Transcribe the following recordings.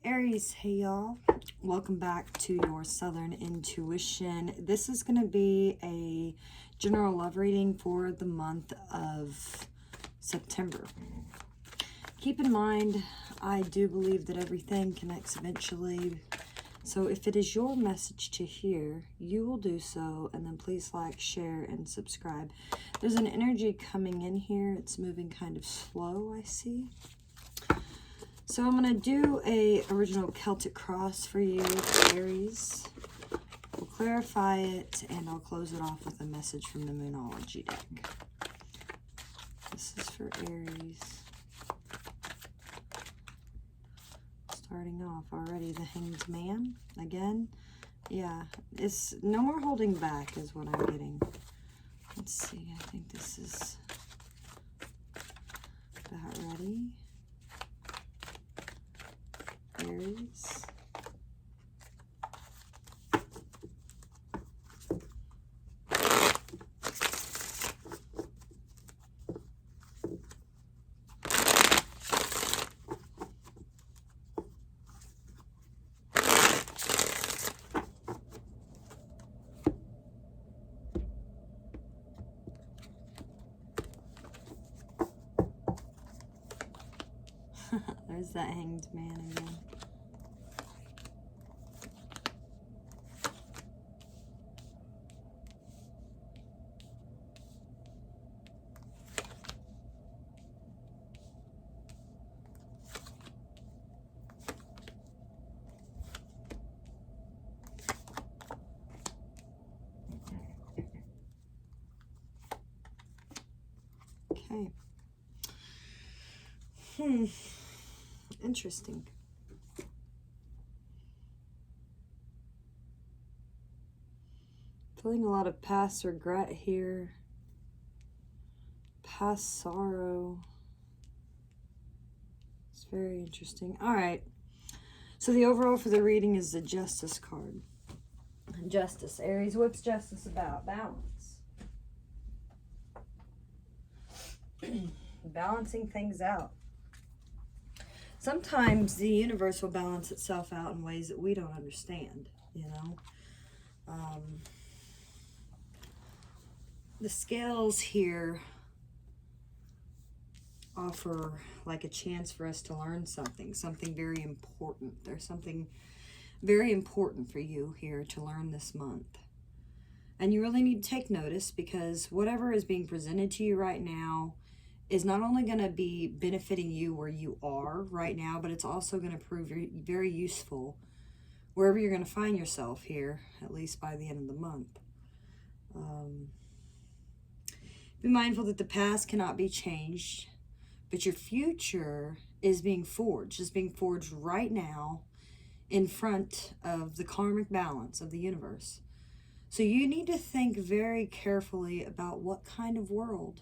Aries, hey y'all. Welcome back to your Southern Intuition. This is going to be a general love reading for the month of September. Keep in mind, I do believe that everything connects eventually. So if it is your message to hear, you will do so, and then please like, share, and subscribe. There's an energy coming in here. It's moving kind of slow, I see. So I'm going to do a original Celtic cross for you, Aries. We'll clarify it, and I'll close it off with a message from the Moonology deck. This is for Aries. Starting off already, the Hanged Man. Again, yeah, it's no more holding back is what I'm getting. Let's see, I think this is about ready. Aries. There's that Hanged Man again. Okay. Interesting. Feeling a lot of past regret here. Past sorrow. It's very interesting. All right. So the overall for the reading is the Justice card. Justice. Aries, what's justice about? Balance. Balancing things out. Sometimes the universe will balance itself out in ways that we don't understand, you know. The scales here offer like a chance for us to learn something very important. There's something very important for you here to learn this month. And you really need to take notice, because whatever is being presented to you right now is not only going to be benefiting you where you are right now, but it's also going to prove very useful wherever you're going to find yourself here, at least by the end of the month. Be mindful that the past cannot be changed, but your future is being forged. It's being forged right now in front of the karmic balance of the universe. So you need to think very carefully about what kind of world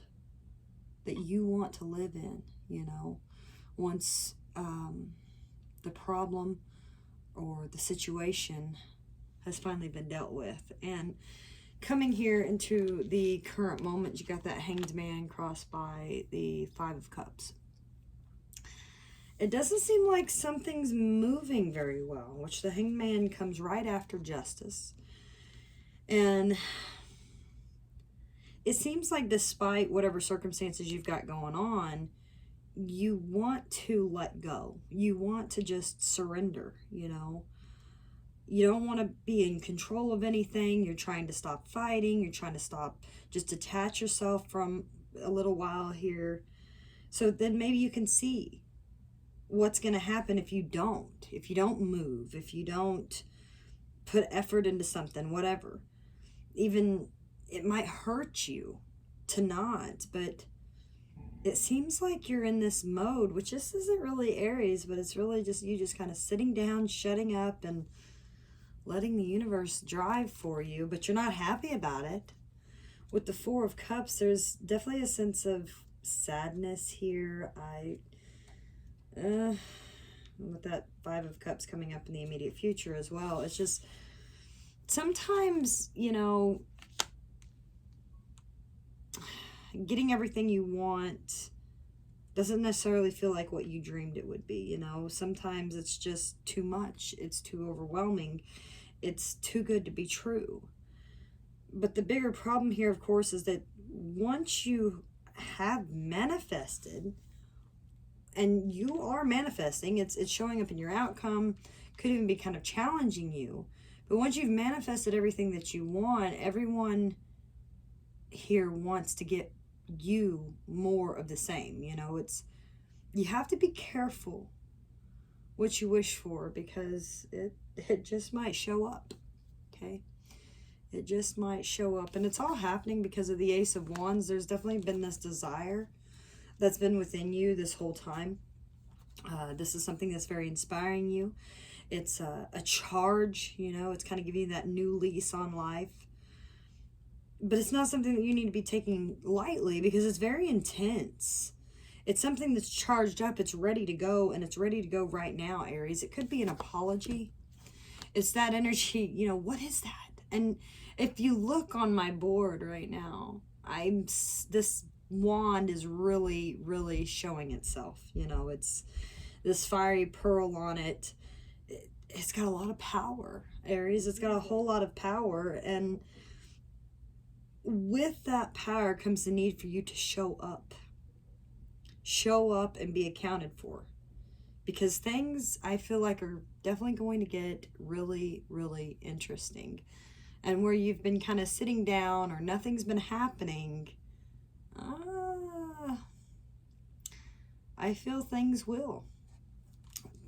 that you want to live in, you know, once the problem or the situation has finally been dealt with. And coming here into the current moment, you got that Hanged Man crossed by the Five of Cups. It doesn't seem like something's moving very well, which the Hanged Man comes right after Justice. And it seems like despite whatever circumstances you've got going on, you want to let go. You want to just surrender, you know. You don't want to be in control of anything. You're trying to stop fighting. You're trying to just detach yourself from a little while here. So then maybe you can see what's going to happen if you don't move, if you don't put effort into something, whatever. Even it might hurt you to not, but it seems like you're in this mode, which just isn't really Aries, but it's really just you just kind of sitting down, shutting up, and letting the universe drive for you, but you're not happy about it. With the Four of Cups, there's definitely a sense of sadness here. With that Five of Cups coming up in the immediate future as well, it's just sometimes, you know, getting everything you want doesn't necessarily feel like what you dreamed it would be. You know, sometimes it's just too much. It's too overwhelming. It's too good to be true. But the bigger problem here, of course, is that once you have manifested, and you are manifesting, it's showing up in your outcome, could even be kind of challenging you. But once you've manifested everything that you want, everyone here wants to get you more of the same. You know, you have to be careful what you wish for, because it just might show up. Okay, it just might show up, and it's all happening because of the Ace of Wands. There's definitely been this desire that's been within you this whole time. This is something that's very inspiring you. It's a charge, you know, it's kind of giving you that new lease on life. But it's not something that you need to be taking lightly, because it's very intense. It's something that's charged up, it's ready to go, and it's ready to go right now, Aries. It could be an apology. It's that energy, you know, what is that? And if you look on my board right now, this wand is really, really showing itself. You know, it's this fiery pearl on it. It's got a lot of power, Aries. It's got a whole lot of power, and with that power comes the need for you to show up and be accounted for, because things, I feel like, are definitely going to get really, really interesting. And where you've been kind of sitting down or nothing's been happening, I feel things will.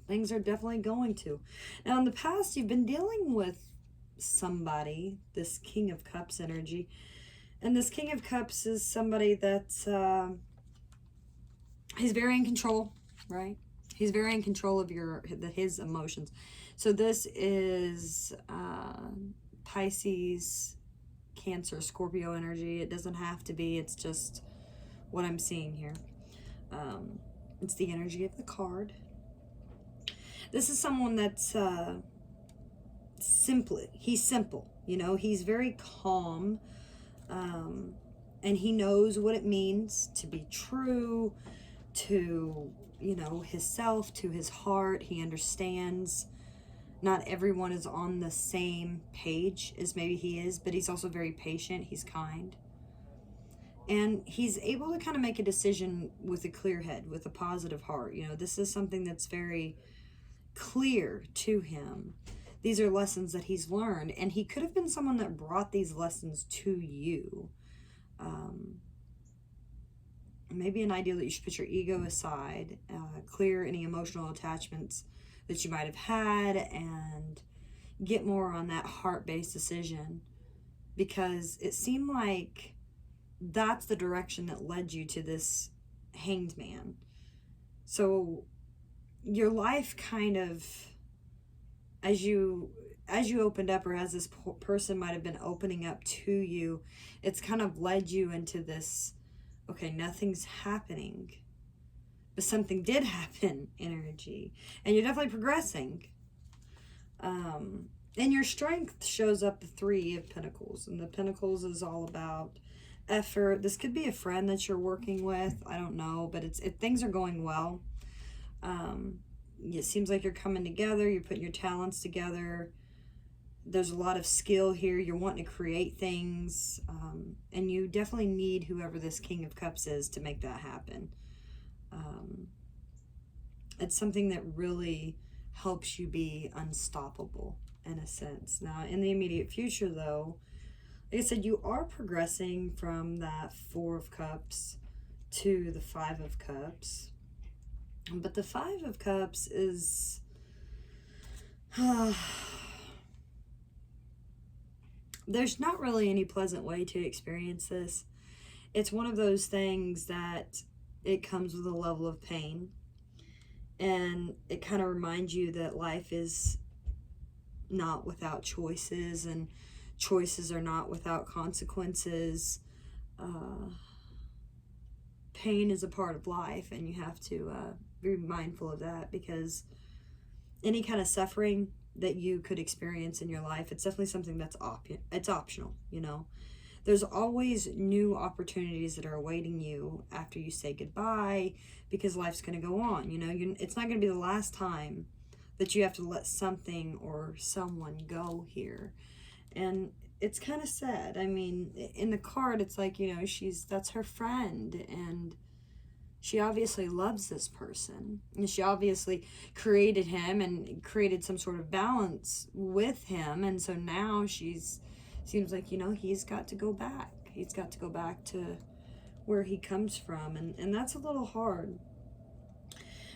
Things are definitely going to. Now, in the past, you've been dealing with somebody, this King of Cups energy. And this King of Cups is somebody that's, he's very in control, right? He's very in control of his emotions. So this is Pisces, Cancer, Scorpio energy. It doesn't have to be. It's just what I'm seeing here. It's the energy of the card. This is someone that's he's simple, you know, he's very calm, and he knows what it means to be true to, you know, himself, to his heart. He understands not everyone is on the same page as maybe he is, but he's also very patient, he's kind. And he's able to kind of make a decision with a clear head, with a positive heart. You know, this is something that's very clear to him. These are lessons that he's learned, and he could have been someone that brought these lessons to you. Maybe an idea that you should put your ego aside, clear any emotional attachments that you might have had, and get more on that heart-based decision, because it seemed like that's the direction that led you to this Hanged Man. So your life kind of, as you opened up, or as this person might have been opening up to you, it's kind of led you into this, okay, nothing's happening, but something did happen energy, and you're definitely progressing. And your strength shows up the Three of Pentacles, and the Pentacles is all about effort. This could be a friend that you're working with, I don't know, but things are going well. It seems like you're coming together, you're putting your talents together. There's a lot of skill here. You're wanting to create things, and you definitely need whoever this King of Cups is to make that happen. It's something that really helps you be unstoppable in a sense. Now, in the immediate future, though, like I said, you are progressing from that Four of Cups to the Five of Cups. But the Five of Cups is... there's not really any pleasant way to experience this. It's one of those things that it comes with a level of pain. And it kind of reminds you that life is not without choices, and choices are not without consequences. Pain is a part of life, and you have to be mindful of that, because any kind of suffering that you could experience in your life, it's definitely something that's it's optional, you know. there's always new opportunities that are awaiting you after you say goodbye, because life's going to go on. It's not going to be the last time that you have to let something or someone go here. And it's kind of sad. I mean, in the card, it's like, that's her friend, and she obviously loves this person, and she obviously created him and created some sort of balance with him. And so now seems like, he's got to go back. He's got to go back to where he comes from. And that's a little hard.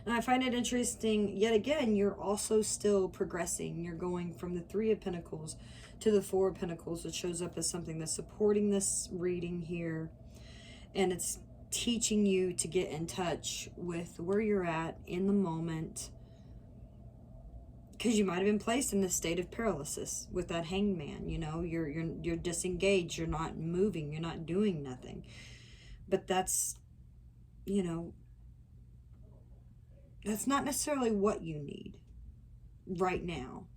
And I find it interesting, yet again, you're also still progressing. You're going from the Three of Pentacles to the Four of Pentacles, which shows up as something that's supporting this reading here. And it's teaching you to get in touch with where you're at in the moment, because you might have been placed in this state of paralysis with that hangman. You're disengaged, you're not moving, you're not doing nothing. But that's not necessarily what you need right now.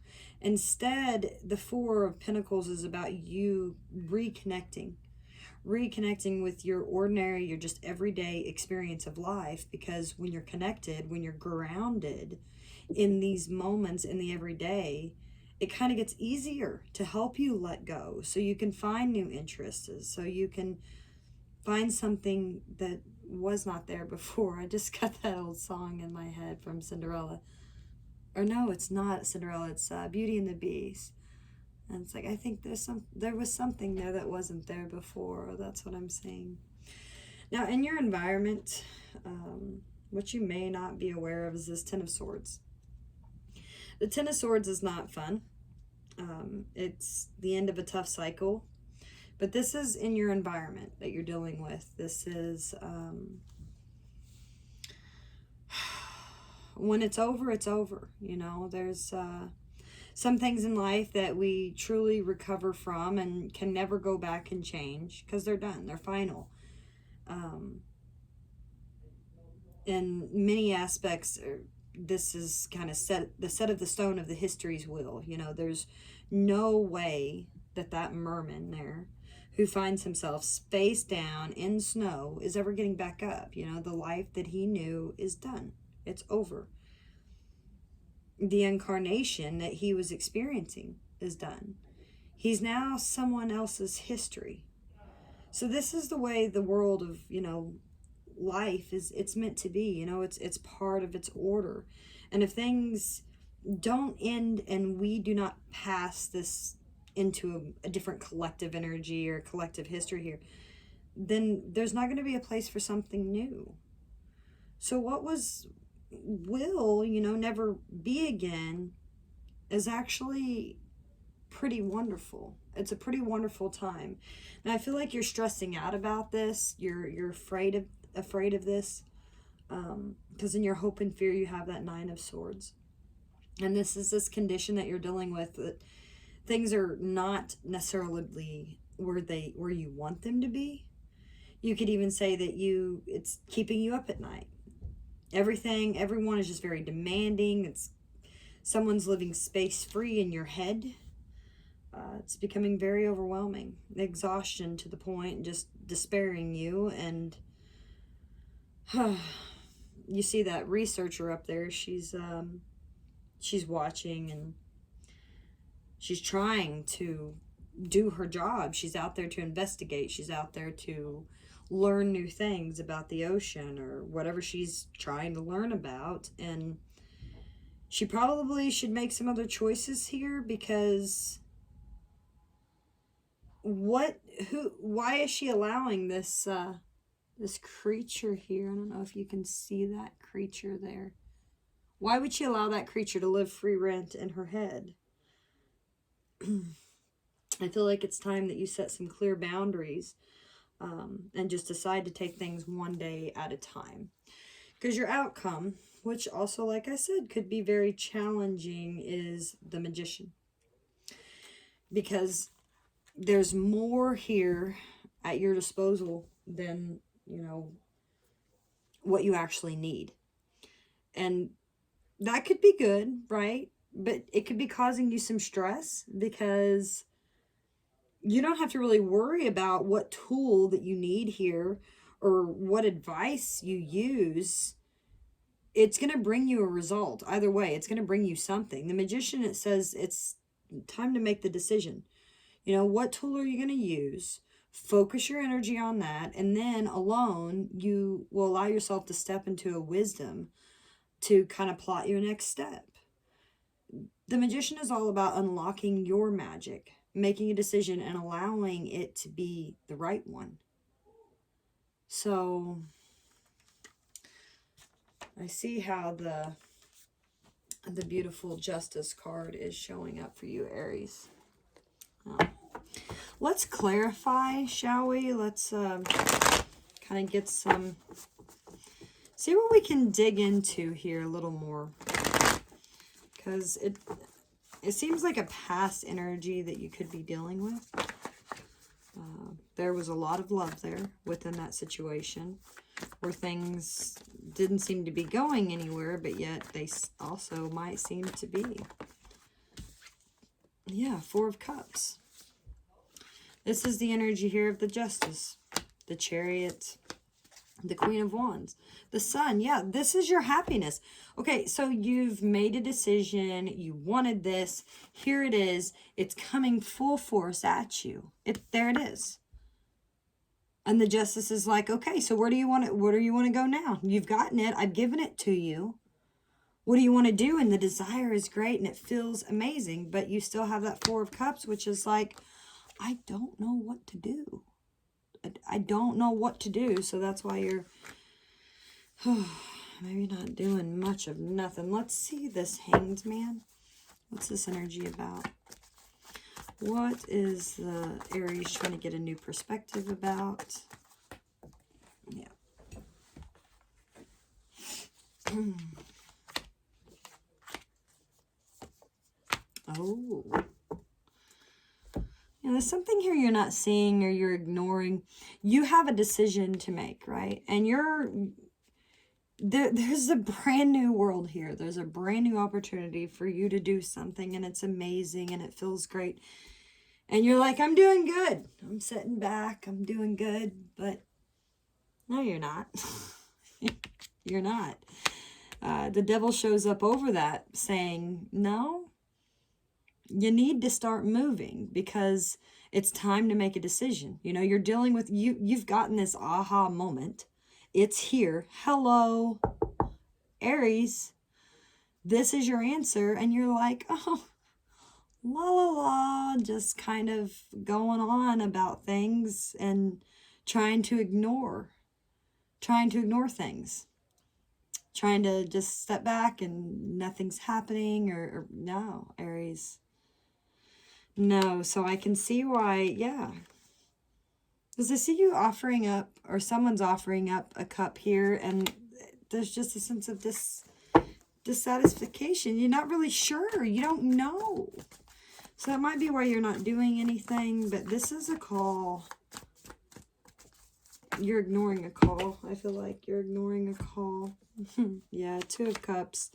Instead, the Four of Pentacles is about you reconnecting with your ordinary, your just everyday experience of life. Because when you're connected, when you're grounded in these moments in the everyday, it kind of gets easier to help you let go, so you can find new interests, so you can find something that was not there before. I just got that old song in my head from Cinderella. Or no, it's not Cinderella, it's Beauty and the Beast. And it's like, I think there was something there that wasn't there before. That's what I'm saying. Now, in your environment, what you may not be aware of is this Ten of Swords. The Ten of Swords is not fun. It's the end of a tough cycle. But this is in your environment that you're dealing with. This is, when it's over, it's over. There's some things in life that we truly recover from and can never go back and change, because they're done. They're final. In many aspects, this is kind of the set of the stone of the history's wheel. There's no way that merman there, who finds himself face down in snow, is ever getting back up. The life that he knew is done. It's over. The incarnation that he was experiencing is done. He's now someone else's history. So this is the way the world of, life it's meant to be. It's part of its order. And if things don't end and we do not pass this into a different collective energy or collective history here, then there's not going to be a place for something new. So what will never be again is actually pretty wonderful. It's a pretty wonderful time. And I feel like you're stressing out about this. You're afraid of this, because in your hope and fear you have that Nine of Swords. And this is this condition that you're dealing with, that things are not necessarily where you want them to be. You could even say that it's keeping you up at night. Everyone is just very demanding. Someone's living space free in your head. It's becoming very overwhelming. Exhaustion to the point, just despairing you. And you see that researcher up there. She's watching, and she's trying to do her job. She's out there to investigate. She's out there to learn new things about the ocean or whatever she's trying to learn about. And she probably should make some other choices here, because why is she allowing this creature here? I don't know if you can see that creature there. Why would she allow that creature to live free rent in her head? I feel like it's time that you set some clear boundaries, and just decide to take things one day at a time. Because your outcome, which also, like I said, could be very challenging, is the Magician. Because there's more here at your disposal than, what you actually need. And that could be good, right? But it could be causing you some stress, because you don't have to really worry about what tool that you need here or what advice you use. It's going to bring you a result. Either way, it's going to bring you something. The Magician, it says it's time to make the decision. You know, what tool are you going to use? Focus your energy on that. And then alone, you will allow yourself to step into a wisdom to kind of plot your next step. The Magician is all about unlocking your magic, making a decision and allowing it to be the right one. So I see how the beautiful Justice card is showing up for you, Aries. Let's clarify, shall we? Let's kind of get some, see what we can dig into here a little more. Because it seems like a past energy that you could be dealing with. There was a lot of love there within that situation where things didn't seem to be going anywhere, but yet they also might seem to be. Yeah, Four of Cups. This is the energy here of the Justice, the Chariot, the Queen of Wands, the Sun. Yeah, this is your happiness. Okay, so you've made a decision. You wanted this. Here it is. It's coming full force at you. There it is. And the Justice is like, okay, so where do you want to go now? You've gotten it. I've given it to you. What do you want to do? And the desire is great and it feels amazing, but you still have that Four of Cups, which is like, I don't know what to do. I don't know what to do. So that's why you're maybe not doing much of nothing. Let's see this Hanged Man. What's this energy about? What is the Aries trying to get a new perspective about? Yeah. Oh. You know, there's something here you're not seeing or you're ignoring. You have a decision to make, right? And there's a brand new world here. There's a brand new opportunity for you to do something, and it's amazing and it feels great. And you're like, I'm doing good. I'm sitting back. I'm doing good. But no, you're not. You're not. The devil shows up over that saying, no, you need to start moving because it's time to make a decision. You know, you're dealing with, you've gotten this aha moment. It's here. Hello, Aries. This is your answer. And you're like, oh, la la la, just kind of going on about things and trying to ignore things, trying to just step back and nothing's happening, or no, Aries, no. So I can see why, yeah, because I see you offering up, or someone's offering up a cup here, and there's just a sense of dissatisfaction. You're not really sure. You don't know. So that might be why you're not doing anything, but this is a call. You're ignoring a call. I feel like you're ignoring a call. Yeah, Two of Cups,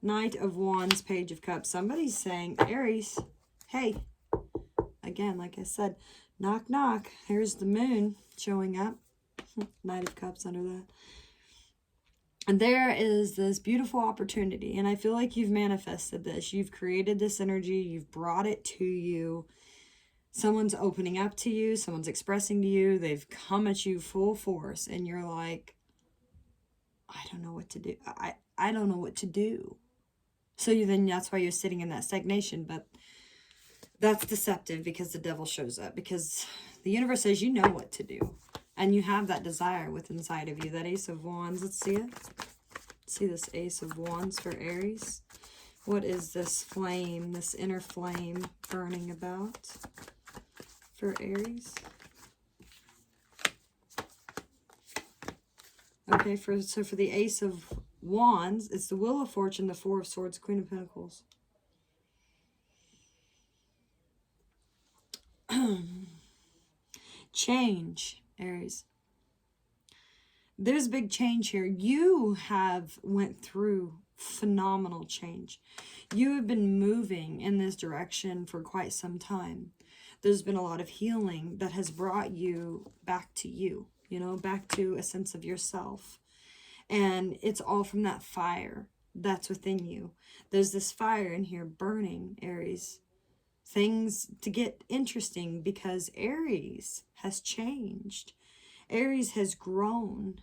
Knight of Wands, Page of Cups. Somebody's saying, Aries, hey, again, like I said, knock, knock. Here's the moon showing up. Knight of Cups under that. And there is this beautiful opportunity, and I feel like you've manifested this. You've created this energy. You've brought it to you. Someone's opening up to you. Someone's expressing to you. They've come at you full force, and you're like, I don't know what to do. I don't know what to do. So then that's why you're sitting in that stagnation, but that's deceptive because the devil shows up, because the universe says you know what to do. And you have that desire within inside of you. That Ace of Wands. Let's see it. Let's see this Ace of Wands for Aries. What is this flame, this inner flame burning about for Aries? Okay, so for the Ace of Wands, it's the Wheel of Fortune, the Four of Swords, Queen of Pentacles. Change, Aries. There's big change here. You have went through phenomenal change. You have been moving in this direction for quite some time. there's been a lot of healing that has brought you back to you, you know, back to a sense of yourself. And it's all from that fire that's within you. There's this fire in here burning, Aries. Things to get interesting because Aries has changed. Aries has grown.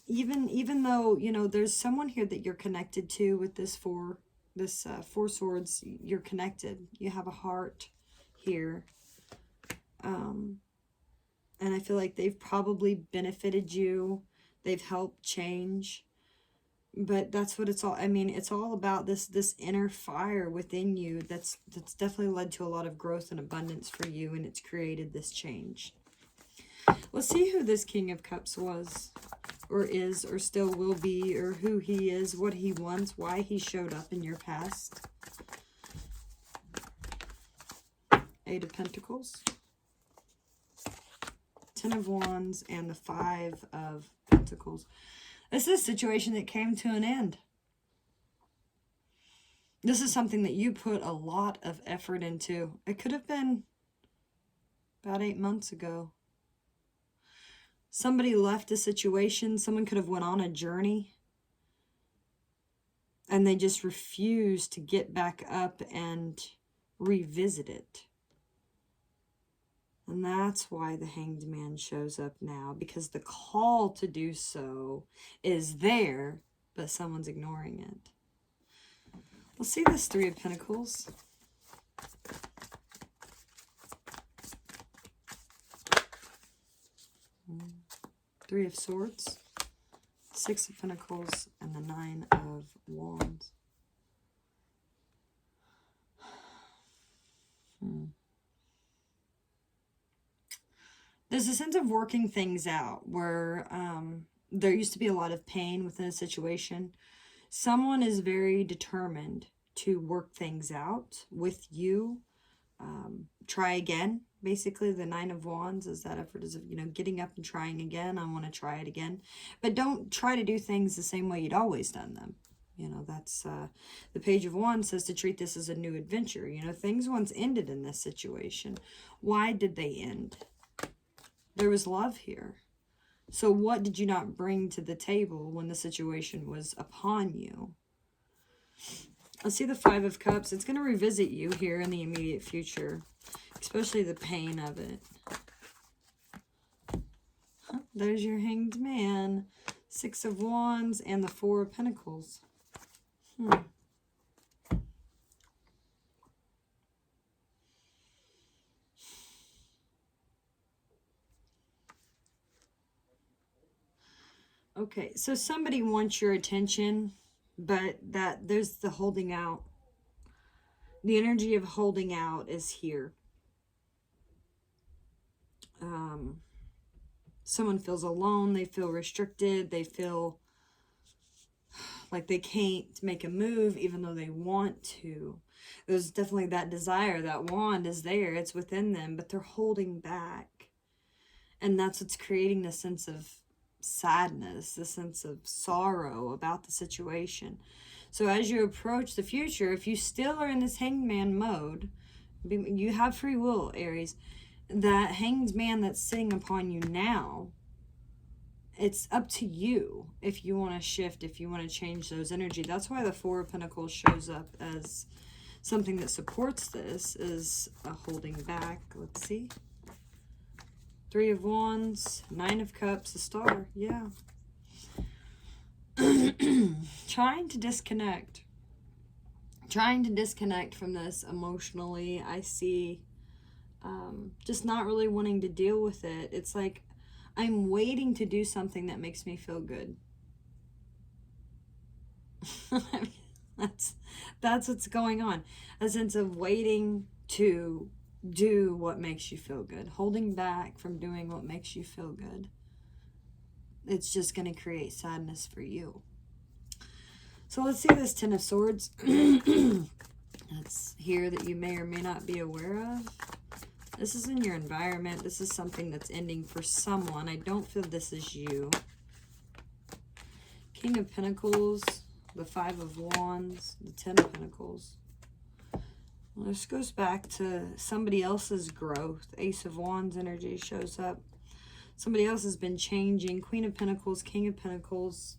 Even though, you know, there's someone here that you're connected to with this four swords. You're connected. You have a heart here. And I feel like they've probably benefited you. They've helped change. But that's what it's all, I mean, it's all about this inner fire within you that's definitely led to a lot of growth and abundance for you, and it's created this change. Let's see who this King of Cups was, or is, or still will be, or who he is, what he wants, why he showed up in your past. Eight of Pentacles, Ten of Wands, and the Five of Pentacles. This is a situation that came to an end. This is something that you put a lot of effort into. It could have been about 8 months ago. Somebody left a situation. Someone could have went on a journey. And they just refused to get back up and revisit it. And that's why the Hanged Man shows up now, because the call to do so is there, but someone's ignoring it. Let's see this Three of Pentacles. Three of Swords, Six of Pentacles, and the Nine of Wands. There's a sense of working things out where there used to be a lot of pain within a situation. Someone is very determined to work things out with you. Try again. Basically, the Nine of Wands is that effort of, you know, getting up and trying again. I want to try it again. But don't try to do things the same way you'd always done them. You know, that's the Page of Wands says to treat this as a new adventure. You know, things once ended in this situation. Why did they end? There was love here. So what did you not bring to the table when the situation was upon you? Let's see the Five of Cups. It's going to revisit you here in the immediate future, especially the pain of it. There's your Hanged Man. Six of Wands and the Four of Pentacles. Okay, so somebody wants your attention, but there's the holding out. The energy of holding out is here. Someone feels alone, they feel restricted, they feel like they can't make a move even though they want to. There's definitely that desire, that wand is there, it's within them, but they're holding back. And that's what's creating this sense of sadness, the sense of sorrow about the situation. So as you approach the future, if you still are in this Hanged Man mode, you have free will, Aries. That Hanged Man that's sitting upon you now, it's up to you if you want to shift, if you want to change those energy. That's why the Four of Pentacles shows up as something that supports this, is a holding back. Let's see. Three of Wands, Nine of Cups, a Star. Yeah. Trying to disconnect. Trying to disconnect from this emotionally. I see just not really wanting to deal with it. It's like I'm waiting to do something that makes me feel good. That's what's going on. A sense of waiting to do what makes you feel good. Holding back from doing what makes you feel good. It's just going to create sadness for you. So let's see this Ten of Swords. That's here that you may or may not be aware of. This is in your environment. This is something that's ending for someone. I don't feel this is you. King of Pentacles, the Five of Wands, the Ten of Pentacles. Well, this goes back to somebody else's growth. Ace of Wands energy shows up. Somebody else has been changing. Queen of Pentacles, King of Pentacles.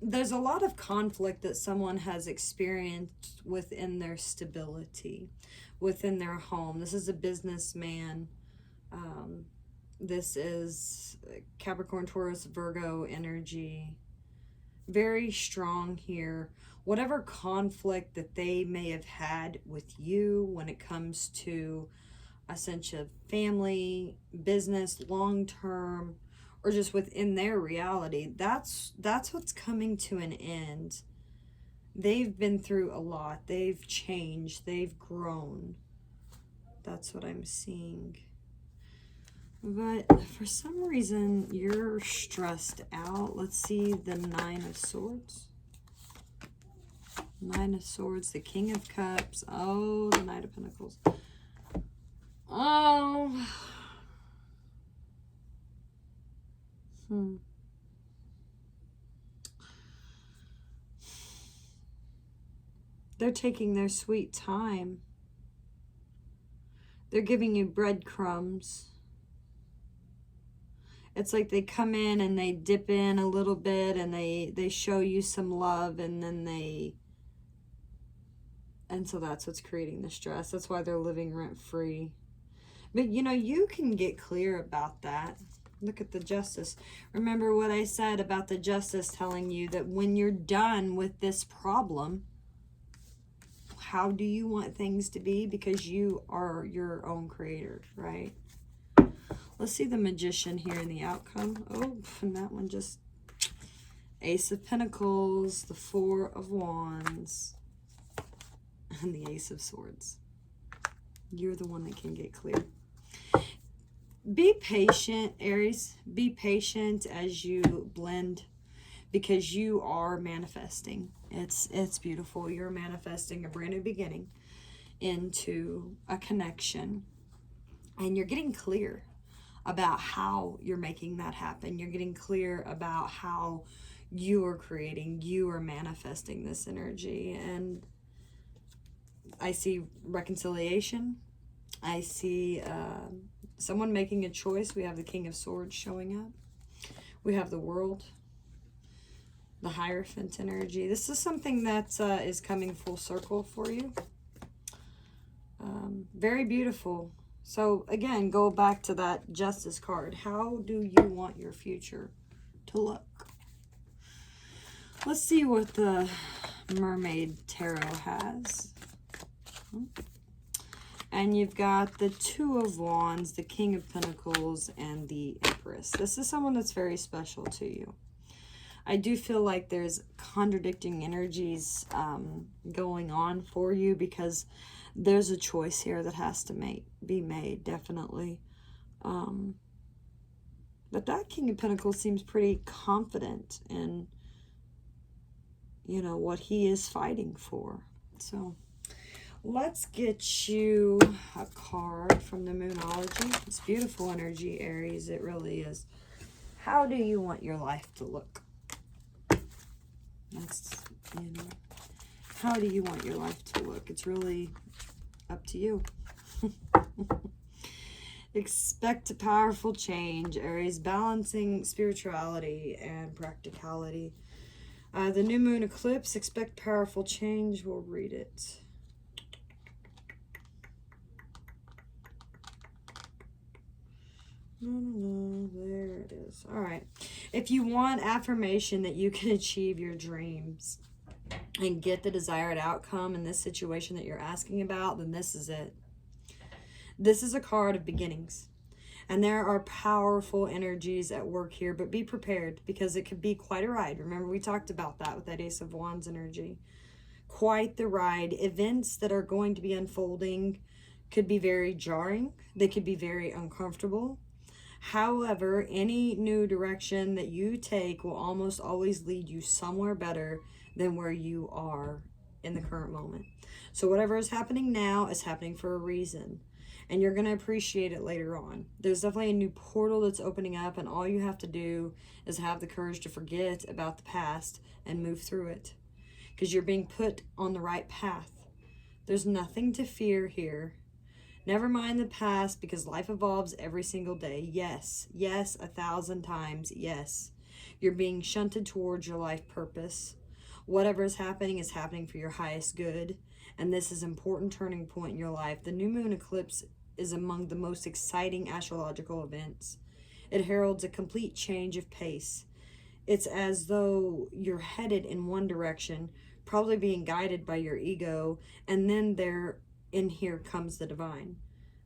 There's a lot of conflict that someone has experienced within their stability, within their home. This is a businessman. This is Capricorn, Taurus, Virgo energy. Very strong here. Whatever conflict that they may have had with you when it comes to a sense of family, business, long-term, or just within their reality, that's what's coming to an end. They've been through a lot. They've changed. They've grown. That's what I'm seeing. But for some reason, you're stressed out. Let's see the Nine of Swords. Nine of Swords, the King of Cups. Oh, the Knight of Pentacles. Oh. They're taking their sweet time. They're giving you breadcrumbs. It's like they come in and they dip in a little bit and they show you some love, and then and so that's what's creating the stress. That's why they're living rent-free. But, you know, you can get clear about that. Look at the Justice. Remember what I said about the Justice telling you that when you're done with this problem, how do you want things to be? Because you are your own creator, right? Let's see the Magician here in the outcome. Oh, and that one just... Ace of Pentacles, the Four of Wands, and the Ace of Swords. You're the one that can get clear. Be patient, Aries. Be patient as you blend, because you are manifesting. It's beautiful. You're manifesting a brand new beginning into a connection, and you're getting clear about how you're making that happen. You're getting clear about how you are creating, you are manifesting this energy. And I see reconciliation. I see someone making a choice. We have the King of Swords showing up. We have the World, the Hierophant energy. This is something that is coming full circle for you. Very beautiful. So again, go back to that Justice card. How do you want your future to look? Let's see what the Mermaid Tarot has. And you've got the Two of Wands, the King of Pentacles, and the Empress. This is someone that's very special to you. I do feel like there's contradicting energies going on for you, because there's a choice here that has to be made, definitely. But that King of Pentacles seems pretty confident in, you know, what he is fighting for. So let's get you a card from the Moonology. It's beautiful energy, Aries. It really is. How do you want your life to look? That's, you know, how do you want your life to look? It's really up to you. Expect a powerful change, Aries. Balancing spirituality and practicality. The new moon eclipse. Expect powerful change. We'll read it. There it is. All right. If you want affirmation that you can achieve your dreams and get the desired outcome in this situation that you're asking about, then this is it. This is a card of beginnings. And there are powerful energies at work here, but be prepared, because it could be quite a ride. Remember, we talked about that with that Ace of Wands energy. Quite the ride. Events that are going to be unfolding could be very jarring. They could be very uncomfortable. However, any new direction that you take will almost always lead you somewhere better than where you are in the current moment. So whatever is happening now is happening for a reason, and you're going to appreciate it later on. There's definitely a new portal that's opening up, and all you have to do is have the courage to forget about the past and move through it, because you're being put on the right path. There's nothing to fear here. Never mind the past, because life evolves every single day. Yes, yes, 1,000 times, yes. You're being shunted towards your life purpose. Whatever is happening for your highest good. And this is an important turning point in your life. The new moon eclipse is among the most exciting astrological events. It heralds a complete change of pace. It's as though you're headed in one direction, probably being guided by your ego, and then in here comes the divine,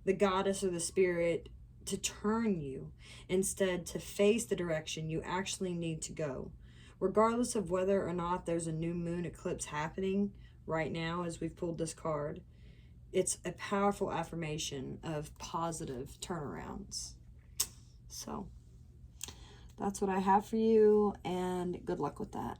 the goddess or the spirit, to turn you instead to face the direction you actually need to go. Regardless of whether or not there's a new moon eclipse happening right now as we've pulled this card, it's a powerful affirmation of positive turnarounds. So that's what I have for you, and good luck with that.